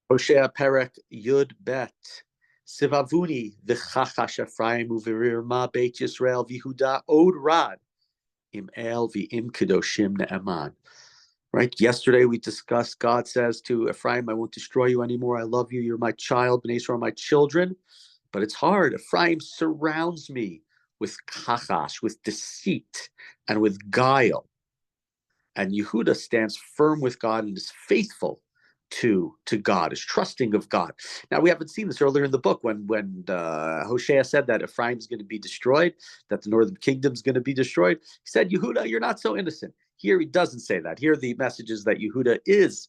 Hosea Perek Yud Bet. Sivavuni v'chachash Ephraim u'v'rirma Beit Yisrael v'Yehuda od rad im el v'im kedoshim ne'eman. Right? Yesterday we discussed God says to Ephraim, I won't destroy you anymore. I love you. You're my child. Bnei Israel are my children. But it's hard. Ephraim surrounds me with kachash, with deceit, and with guile. And Yehuda stands firm with God and is faithful to God, is trusting of God. Now, we haven't seen this earlier in the book when Hosea said that Ephraim is going to be destroyed, that the northern kingdom is going to be destroyed. He said, Yehuda, you're not so innocent. Here he doesn't say that. Here the message is that Yehuda is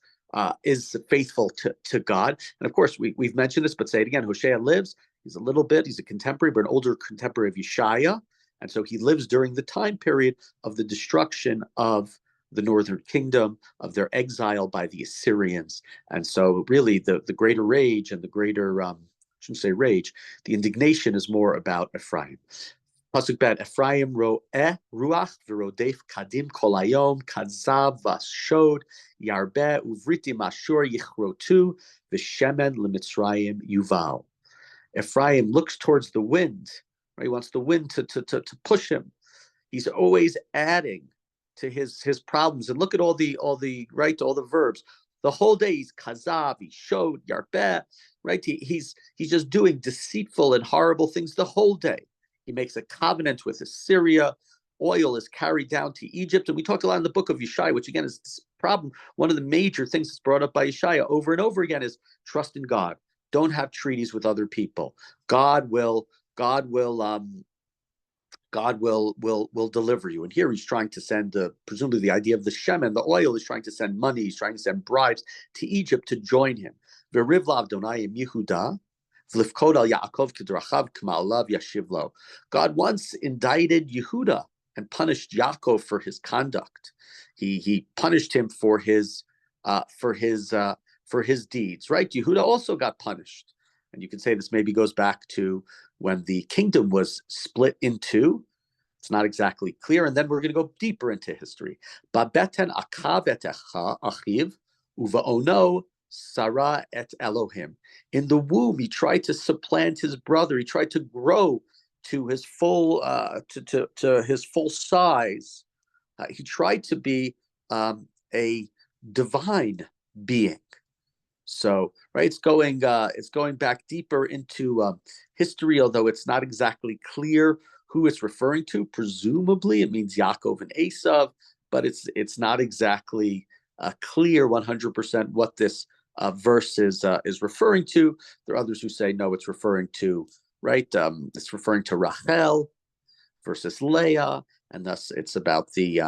faithful to God. And of course, we've mentioned this, but say it again. Hosea lives. He's a contemporary, but an older contemporary of Yeshaya. And so he lives during the time period of the destruction of the northern kingdom, of their exile by the Assyrians. And so really the greater rage and the greater, I shouldn't say rage, the indignation is more about Ephraim. Pasuk bet, Ephraim ro'eh ruach v'rodef kadim kolayom kadzav vashod yarbe uvritim ashur yichrotu v'shemen lemitzrayim yuval. Ephraim looks towards the wind, right? He wants the wind to push him. He's always adding to his problems. And look at all the verbs. The whole day he's kazav, he showed yarbeh, right? He's just doing deceitful and horrible things the whole day. He makes a covenant with Assyria. Oil is carried down to Egypt. And we talked a lot in the book of Yeshaya, which again is this problem. One of the major things that's brought up by Yeshaya over and over again is trust in God. Don't have treaties with other people. God will deliver you. And here he's trying to send, presumably the idea of the shemen, the oil, is trying to send money. He's trying to send bribes to Egypt to join him. V'rivlav donayim Yehuda, v'lifkod al Yaakov kedrachav k'ma'alav yashivlo. God once indicted Yehuda and punished Yaakov for his conduct. He punished him for his deeds. Right? Yehuda also got punished. And you can say this maybe goes back to when the kingdom was split in two. It's not exactly clear. And then we're going to go deeper into history. Babeten akav et achiv uva'ono Sarah et Elohim. In the womb, he tried to supplant his brother. He tried to grow to his full to his full size. He tried to be a divine being. So, right, it's going back deeper into history, although it's not exactly clear who it's referring to. Presumably, it means Yaakov and Esav, but it's not exactly clear 100% what this verse is referring to. There are others who say no, it's referring to it's referring to Rachel versus Leah, and thus it's about the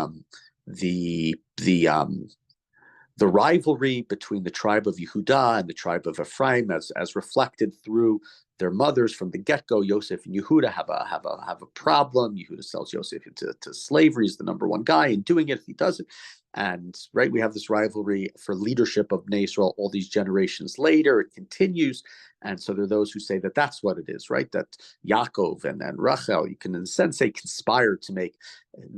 rivalry between the tribe of Yehuda and the tribe of Ephraim, as reflected through their mothers from the get-go. Yosef and Yehuda have a problem. Yehuda sells Yosef into slavery. He's the number one guy in doing it if he does it. And right, we have this rivalry for leadership of Bnei Israel all these generations later. It continues. And so there are those who say that that's what it is, right? That Yaakov and Rachel, you can in a sense say, conspired to make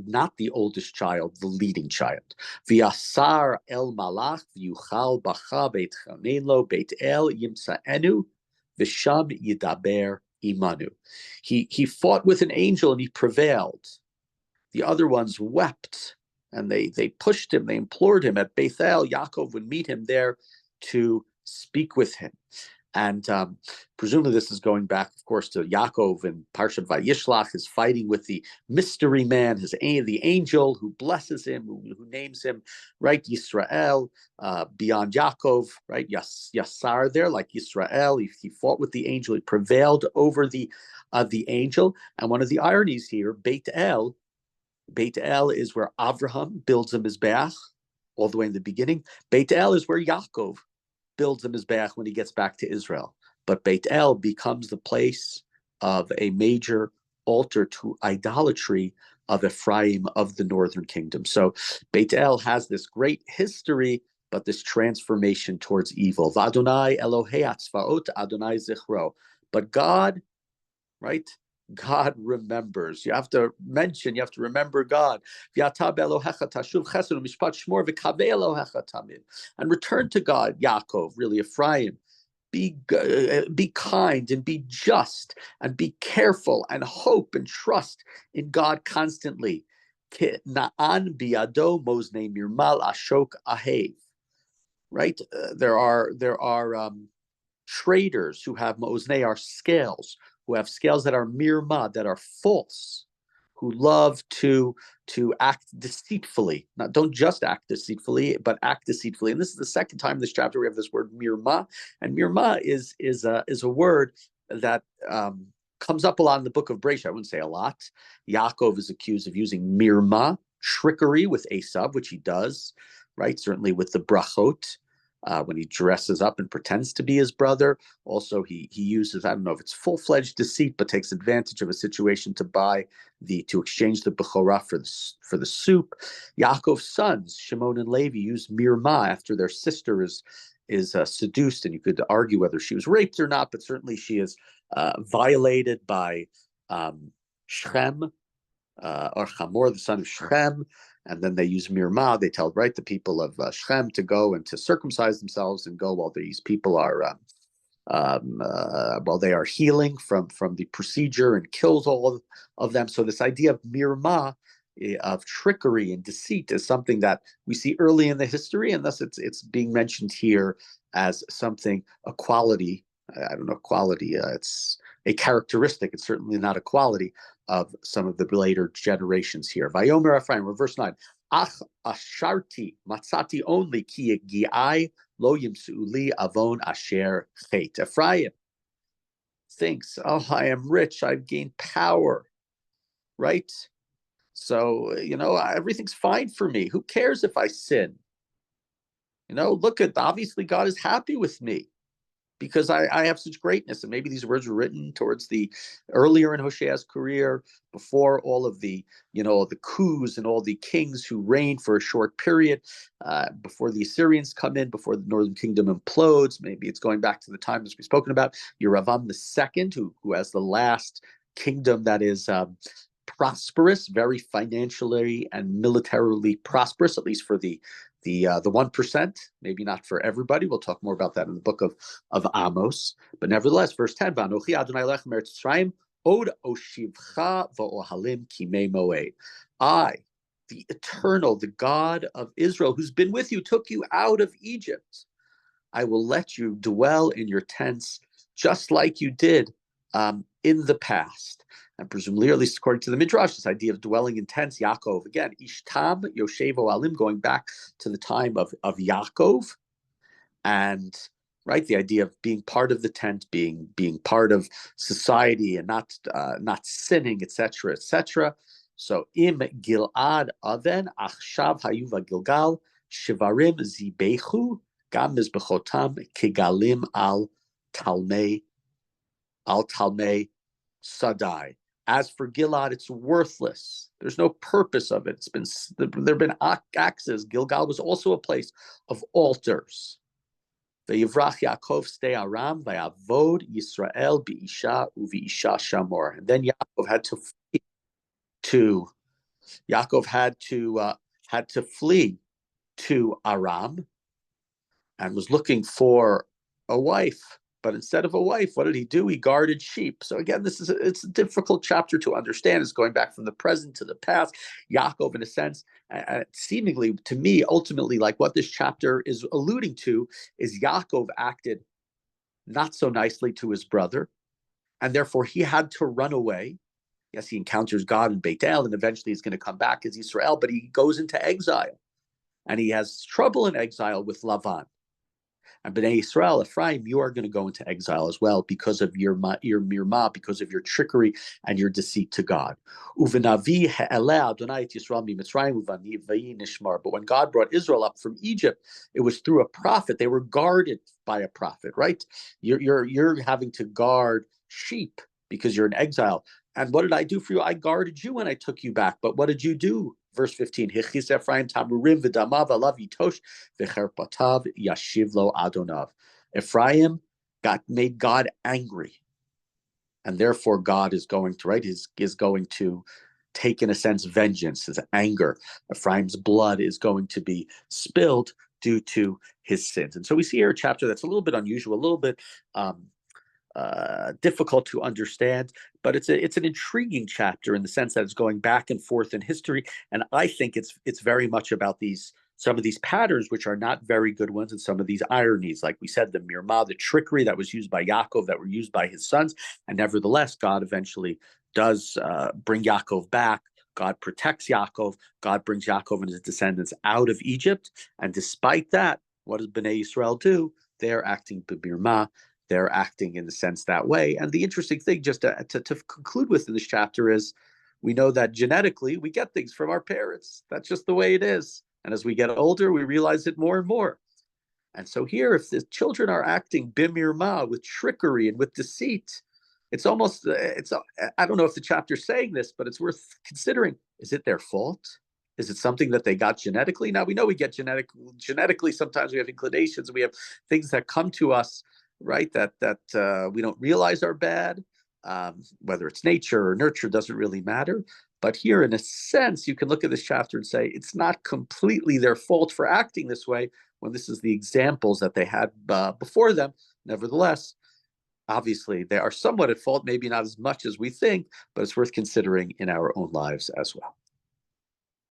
not the oldest child the leading child. V'yasar el malach v'yuchal bacha beit chanelo beit el yimsaenu v'sham yidaber imanu. He fought with an angel and he prevailed. The other ones wept and they pushed him, they implored him. At Bethel, Yaakov would meet him there to speak with him. And presumably this is going back, of course, to Yaakov and Parshat Vayishlach, his fighting with the mystery man, the angel who blesses him, who names him, right, Yisrael, beyond Yaakov, right, Yasar there, like Yisrael. He fought with the angel. He prevailed over the angel. And one of the ironies here, Beit El is where Avraham builds a mizbeach, all the way in the beginning. Beit El is where Yaakov builds a mizbeach when he gets back to Israel. But Beit El becomes the place of a major altar to idolatry of Ephraim of the northern kingdom. So Beit El has this great history, but this transformation towards evil. V'Adonai Elohei Atzvaot Adonai Zichro. But God, right, God remembers. You have to remember God. And return to God, Yaakov, really Ephraim. Be kind and be just and be careful and hope and trust in God constantly. Right? There are traders who have ma'oznei, are scales, who have scales that are mirma, that are false, who love to act deceitfully. Not don't just act deceitfully, but act deceitfully. And this is the second time in this chapter we have this word mirma, and mirma is a word that comes up a lot in the book of Bereshit. I wouldn't say a lot. Yaakov is accused of using mirma, trickery with Esav, which he does, right? Certainly with the brachot. When he dresses up and pretends to be his brother. Also, he uses, I don't know if it's full-fledged deceit, but takes advantage of a situation to exchange the bechorah for the soup. Yaakov's sons, Shimon and Levi, use mirma after their sister is seduced, and you could argue whether she was raped or not, but certainly she is violated by Shechem, or Hamor, the son of Shechem, and then they use mirma. They tell the people of Shechem to go and to circumcise themselves and go while these people are while they are healing from the procedure, and kills all of them. So this idea of mirma, of trickery and deceit, is something that we see early in the history, and thus it's being mentioned here as something, a quality. I don't know, quality. It's a characteristic. It's certainly not a quality of some of the later generations here. Vayomer Ephraim, verse 9. Ach asharti matzati only ki gi'ai lo yimsu'uli avon asher chet. Ephraim thinks, oh, I am rich, I've gained power, right? So, everything's fine for me. Who cares if I sin? Look obviously God is happy with me, because I have such greatness. And maybe these words were written towards the earlier in Hosea's career, before all of the coups and all the kings who reigned for a short period, before the Assyrians come in, before the northern kingdom implodes. Maybe it's going back to the time as we've spoken about, Yeravam II, who has the last kingdom that is prosperous, very financially and militarily prosperous, at least for the 1%, maybe not for everybody. We'll talk more about that in the book of Amos. But nevertheless, verse 10, Vanochi Adonai Lechem Eretz Yisrael, Od Oshivcha V'Ohalim Kimei Moed. I, the eternal, the God of Israel, who's been with you, took you out of Egypt. I will let you dwell in your tents just like you did in the past. And presumably, or at least according to the Midrash, this idea of dwelling in tents, Yaakov, again, Ishtam, Yoshevo Alim, going back to the time of Yaakov, and the idea of being part of the tent, being part of society, and not sinning, etc., etc. So im Gilad Aven Achshav Hayuva Gilgal Shivarim Zibechu Gam Mizbechotam Kigalim Al Talmei Sadai. As for Gilad, it's worthless. There's no purpose of it. There have been axes. Gilgal was also a place of altars. Vayivrach Yaakov stay Aram, vayavod Yisrael biisha uviisha shamor. And then Yaakov had to flee to Aram, and was looking for a wife. But instead of a wife, what did he do? He guarded sheep. So again, it's a difficult chapter to understand. It's going back from the present to the past. Yaakov, in a sense, seemingly to me, ultimately, like what this chapter is alluding to, is Yaakov acted not so nicely to his brother, and therefore he had to run away. Yes, he encounters God in Beit El, and eventually he's going to come back as Israel, but he goes into exile, and he has trouble in exile with Lavan. And Bnei Yisrael, Ephraim, you are going to go into exile as well because of your mirma, because of your trickery and your deceit to God. But when God brought Israel up from Egypt, it was through a prophet. They were guarded by a prophet, right? You're having to guard sheep because you're in exile. And what did I do for you? I guarded you when I took you back. But what did you do? Verse 15, Hichis Ephraim tamurim v'damav alav yitosh v'cherpatav yashiv lo adonav. Ephraim made God angry. and therefore God is going to, right, is going to take, in a sense, vengeance, his anger. Ephraim's blood is going to be spilled due to his sins. And so we see here a chapter that's a little bit unusual, a little bit difficult to understand, but it's an intriguing chapter in the sense that it's going back and forth in history, and I think it's very much about some of these patterns, which are not very good ones, and some of these ironies, like we said, the mirma, the trickery that was used by Yaakov, that were used by his sons, and nevertheless, God eventually does bring Yaakov back. God protects Yaakov. God brings Yaakov and his descendants out of Egypt, and despite that, what does Bnei Yisrael do? They're acting b'mirma. They're acting in the sense that way. And the interesting thing, just to conclude with in this chapter, is we know that genetically we get things from our parents. That's just the way it is. And as we get older, we realize it more and more. And so here, if the children are acting bimirma, with trickery and with deceit, it's almost, I don't know if the chapter's saying this, but it's worth considering. Is it their fault? Is it something that they got genetically? Now, we know we get genetically, sometimes we have inclinations, we have things that come to us, right, that we don't realize are bad. Whether it's nature or nurture doesn't really matter. But here, in a sense, you can look at this chapter and say it's not completely their fault for acting this way when this is the examples that they had before them. Nevertheless, obviously, they are somewhat at fault, maybe not as much as we think, but it's worth considering in our own lives as well.